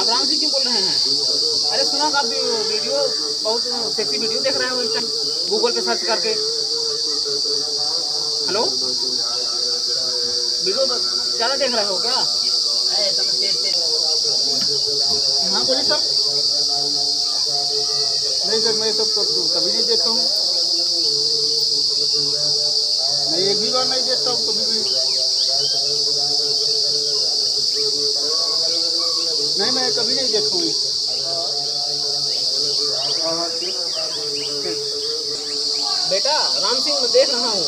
आप राम सिंह क्यों बोल रहे हैं? अरे सुना आप वीडियो बहुत सेक्सी वीडियो देख रहे हो इंस्टा गूगल पे सर्च करके। हेलो, वीडियो ज़्यादा देख रहे हो क्या? हाँ बोलिए सर। नहीं सर, मैं सब तो कभी नहीं देखा हूँ। मैं एक भी बार नहीं देखता हूँ कभी भी। नहीं, मैं कभी नहीं देखा हूँ इसको। हाँ ठीक। बेटा राम सिंह, मैं देख रहा हूँ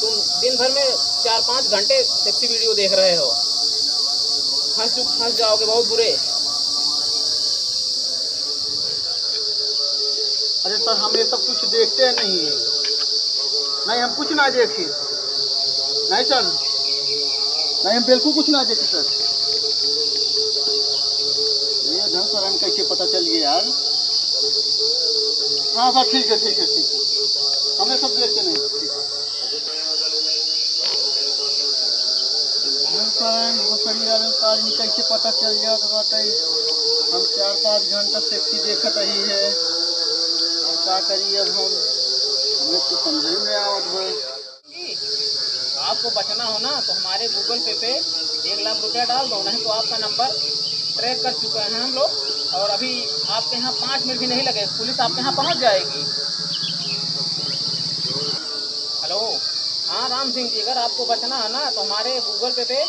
तुम दिन भर में 4-5 घंटे सेक्सी वीडियो देख रहे हो। फंस जाओगे बहुत बुरे। अरे सर, हम ये सब कुछ देखते नहीं है। नहीं, हम कुछ ना देखे। नहीं सर, नहीं, हम बिल्कुल कुछ ना देखे सर। ये ढंग सर, हम कैसे पता चल गया यार? हाँ सर, ठीक है ठीक है ठीक है, हमें सब देखते नहीं। ठीक है आदमी कैसे पता चल गया तो बताइए। हम 4-5 घंटा सेक्सी देखत रही है, और क्या करिए अब हम? हमें तो समझ ही नहीं आवत है। आपको बचना हो ना तो हमारे गूगल पे 1 लाख रुपया डाल दो, नहीं तो आपका नंबर ट्रैक कर चुके हैं हम लोग, और अभी आपके यहाँ 5 मिनट भी नहीं लगे, पुलिस आपके यहाँ पहुँच जाएगी। हेलो, हाँ राम सिंह जी, अगर आपको बचना है ना तो हमारे गूगल पे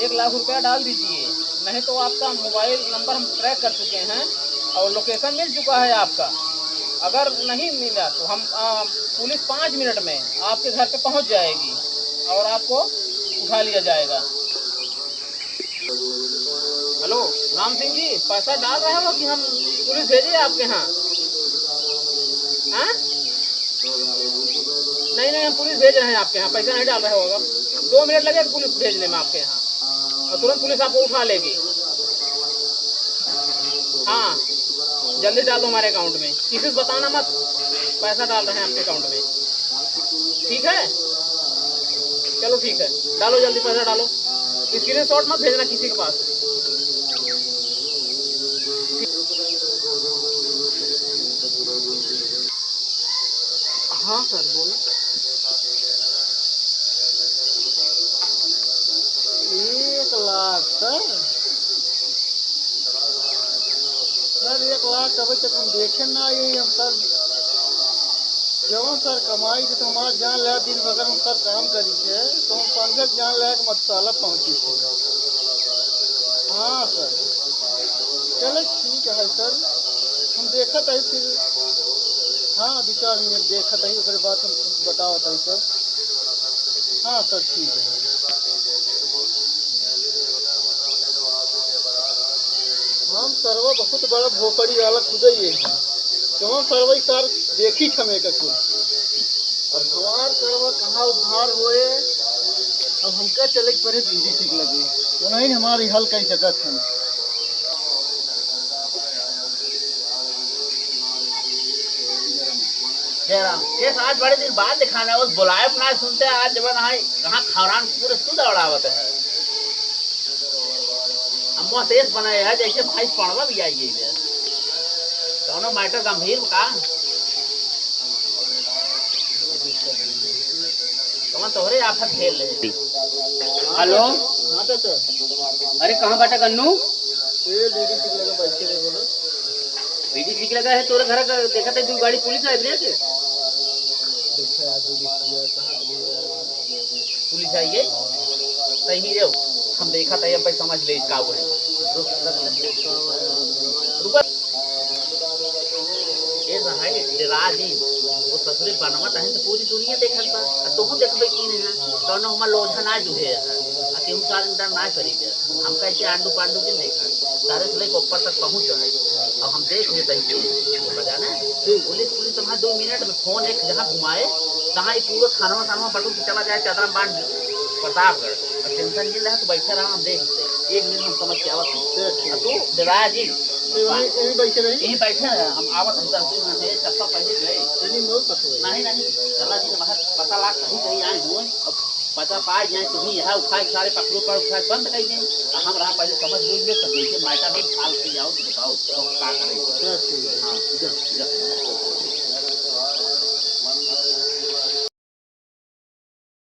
1 लाख रुपया डाल दीजिए, नहीं तो आपका मोबाइल नंबर हम ट्रैक कर चुके हैं और लोकेशन मिल चुका है आपका। अगर नहीं मिला तो हम पुलिस 5 मिनट में आपके घर पे पहुंच जाएगी और आपको उठा लिया जाएगा। हेलो राम सिंह जी, पैसा डाल रहे हो कि हम पुलिस भेजिए आपके यहाँ? हाँ? नहीं नहीं, हम पुलिस भेज रहे हैं आपके यहाँ, पैसा नहीं डाल रहे होगा। 2 मिनट लगेगा पुलिस भेजने में आपके यहाँ, और तुरंत पुलिस आपको उठा लेगी। हाँ, जल्दी डाल दो हमारे अकाउंट में, किसी से बताना मत, पैसा डाल रहे हैं आपके अकाउंट में। ठीक है, चलो ठीक है, डालो जल्दी पैसा डालो। स्क्रीनशॉट मत भेजना किसी के पास। हाँ सर बोलो। 1 लाख सर? सर 1 लाख अभी तक हम देखे ना, यही हम सर जब सर कमाई थे तो हमारा जान लगा दिन भर हम सर काम करी थे तो हम 15 जान लगा के मधुशाला पहुँची थे। हाँ सर, चलो ठीक है सर, हम देखत है फिर। हाँ 2-4 मिनट देखत है, उसके बाद हम बताओ है सर। हाँ सर ठीक है। हम सरवा बहुत बड़ा भोपड़ी वाला खुदाइए तो हम सरवा सर देखी छमे का कुल। अब हमार सरवा कहाँ उद्धार होए, अब हमका चले परे बिजली ठीक लगे तो नहीं हमारी हल कई सकत है। केस आज बड़े दिन बाद दिखाना है, उस बुलाए अपना सुनते हैं आज जब कहाँ खौरान पूरे शुद्ध दौड़ावत है। हम तेज बनाए है जैसे भाई पड़वा भी आई गई है, दोनों मैटर गंभीर का कौन तोहरे आफत खेल रहे। हेलो, हाँ तो सर। अरे कहाँ बैठा कन्नू? ये दीदी ठीक लगा बैठे रहे बोलो। बीडी ठीक लगा है तोरे घर का? देखा था तू गाड़ी पुलिस आई ब्रेक पुलिस आई है सही है, हम देखा था भाई, समझ ले इसका वो है। राजी वो ससुरे बनवत है तो पूरी दुनिया देखल बा, तो हम देखबे की नहीं है कौन हम लोझा ना जुहे है केहू साल डर ना करी दे। हम कैसे आंडू पांडू के देखा सारे से लेकर ऊपर तक पहुंच है, अब हम देख लेते हैं बजाना पुलिस तुम्हारा 2 मिनट में फोन एक जहाँ घुमाए तहाँ पूरा थाना बटून चला जाए चादरा बांध प्रतापगढ़, और टेंशन नहीं रहा तो बैठे रहा, हम देख लेते 1 मिनट में समझ के आवत तू डरा जी यही बैठे रही। यहीं बैठे हैं हम, आवत हम 10 मिनट में चप्पा पहले गए नहीं चला जी बाहर पता लाग कहीं कहीं आए हुए। पता पाए जाए तुम्हें यहाँ उठाए सारे पकड़ो पर उठाए बंद कर दें हम रहा पहले समझ लेंगे तब जैसे मायका में फाल के जाओ तो बताओ तो क्या करेंगे। अच्छा, हाँ जा। जा।